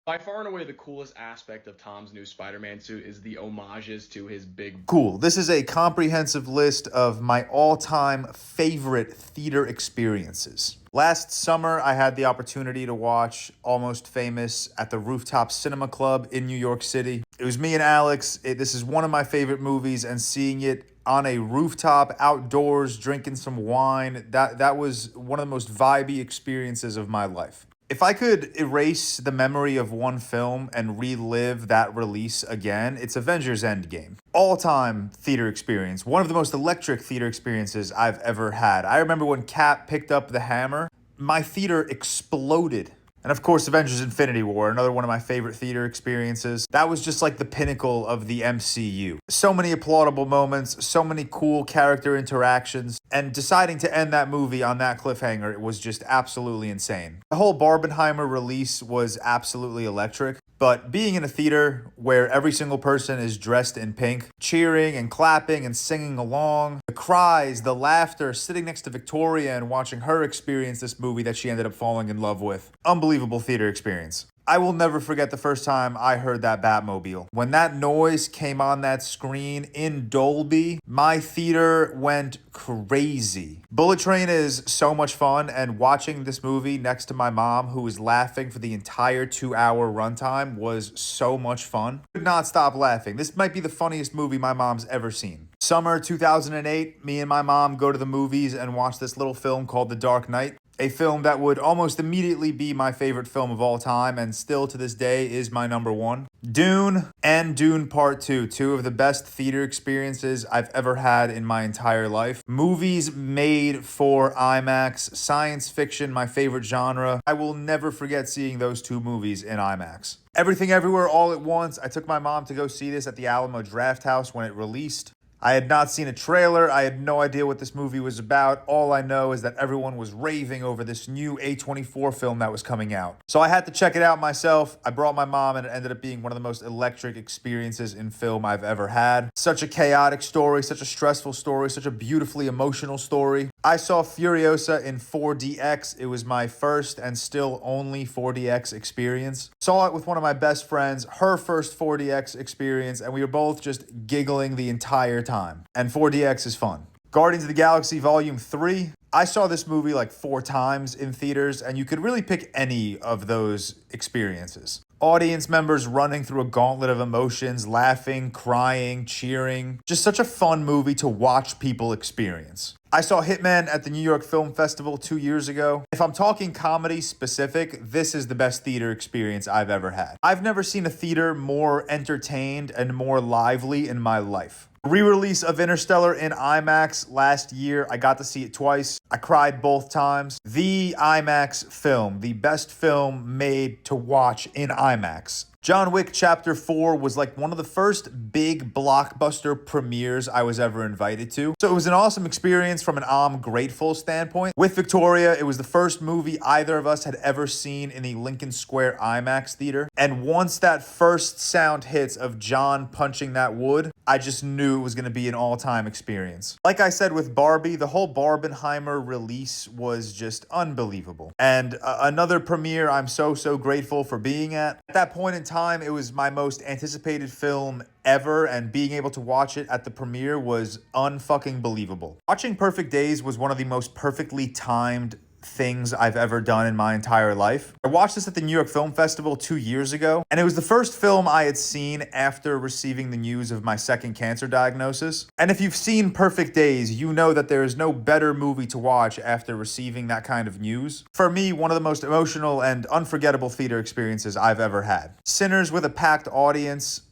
By far and away, the coolest aspect of Tom's new Spider-Man suit is the homages to his big. Cool. This is a comprehensive list of my all time favorite theater experiences. Last summer, I had the opportunity to watch Almost Famous at the Rooftop Cinema Club in New York City. It was me and Alex. This is one of my favorite movies, and seeing it on a rooftop outdoors, drinking some wine, that was one of the most vibey experiences of my life. If I could erase the memory of one film and relive that release again, it's Avengers Endgame. All time theater experience. One of the most electric theater experiences I've ever had. I remember when Cap picked up the hammer, my theater exploded. And of course, Avengers Infinity War, another one of my favorite theater experiences. That was just like the pinnacle of the MCU. So many applaudable moments, so many cool character interactions, and deciding to end that movie on that cliffhanger, it was just absolutely insane. The whole Barbenheimer release was absolutely electric. But being in a theater where every single person is dressed in pink, cheering and clapping and singing along, the cries, the laughter, sitting next to Victoria and watching her experience this movie that she ended up falling in love with. Unbelievable theater experience. I will never forget the first time I heard that Batmobile. When that noise came on that screen in Dolby, my theater went crazy. Bullet Train is so much fun, and watching this movie next to my mom, who was laughing for the entire 2 hour runtime, was so much fun. Could not stop laughing. This might be the funniest movie my mom's ever seen. Summer 2008, me and my mom go to the movies and watch this little film called The Dark Knight. A film that would almost immediately be my favorite film of all time and still to this day is my number one. Dune and Dune Part 2, two of the best theater experiences I've ever had in my entire life. Movies made for IMAX, science fiction, my favorite genre. I will never forget seeing those two movies in IMAX. Everything Everywhere All at Once. I took my mom to go see this at the Alamo Drafthouse when it released. I had not seen a trailer. I had no idea what this movie was about. All I know is that everyone was raving over this new A24 film that was coming out. So I had to check it out myself. I brought my mom, and it ended up being one of the most electric experiences in film I've ever had. Such a chaotic story, such a stressful story, such a beautifully emotional story. I saw Furiosa in 4DX. It was my first and still only 4DX experience. Saw it with one of my best friends, her first 4DX experience, and we were both just giggling the entire time. And 4DX is fun. Guardians of the Galaxy Volume 3. I saw this movie like 4 times in theaters, and you could really pick any of those experiences. Audience members running through a gauntlet of emotions, laughing, crying, cheering. Just such a fun movie to watch people experience. I saw Hitman at the New York Film Festival 2 years ago. If I'm talking comedy specific, this is the best theater experience I've ever had. I've never seen a theater more entertained and more lively in my life. Re-release of Interstellar in IMAX last year. I got to see it twice. I cried both times. The IMAX film, the best film made to watch in IMAX. John Wick Chapter 4 was like one of the first big blockbuster premieres I was ever invited to. So it was an awesome experience from an I'm grateful standpoint. With Victoria, it was the first movie either of us had ever seen in the Lincoln Square IMAX theater. And once that first sound hits of John punching that wood, I just knew it was going to be an all-time experience. Like I said with Barbie, the whole Barbenheimer release was just unbelievable. And another premiere I'm so grateful for being at. At that point in time, it was my most anticipated film ever, and being able to watch it at the premiere was unfucking believable. Watching Perfect Days was one of the most perfectly timed things I've ever done in my entire life. I watched this at the New York Film Festival 2 years ago, and it was the first film I had seen after receiving the news of my second cancer diagnosis. And if you've seen Perfect Days, you know that there is no better movie to watch after receiving that kind of news. For me, one of the most emotional and unforgettable theater experiences I've ever had. Sinners with a packed audience.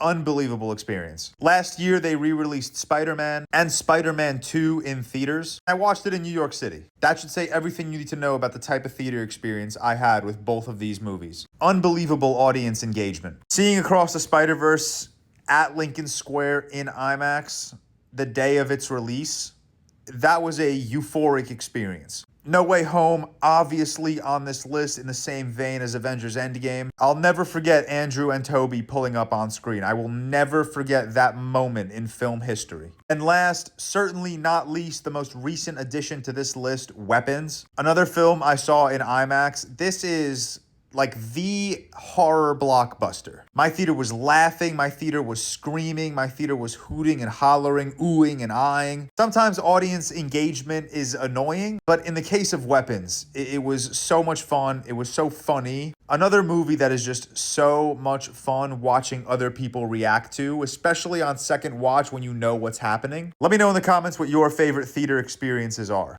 Unbelievable experience. Last year, they re-released Spider-Man and Spider-Man 2 in theaters. I watched it in New York City. That should say everything you need to know about the type of theater experience I had with both of these movies. Unbelievable audience engagement. Seeing Across the Spider-Verse at Lincoln Square in IMAX the day of its release, that was a euphoric experience. No Way Home, obviously on this list in the same vein as Avengers Endgame. I'll never forget Andrew and Toby pulling up on screen. I will never forget that moment in film history. And last, certainly not least, the most recent addition to this list, Weapons. Another film I saw in IMAX. This is like the horror blockbuster. My theater was laughing, my theater was screaming, my theater was hooting and hollering, oohing and eyeing. Sometimes audience engagement is annoying, but in the case of Weapons, it was so much fun. It was so funny. Another movie that is just so much fun watching other people react to, especially on second watch when you know what's happening. Let me know in the comments what your favorite theater experiences are.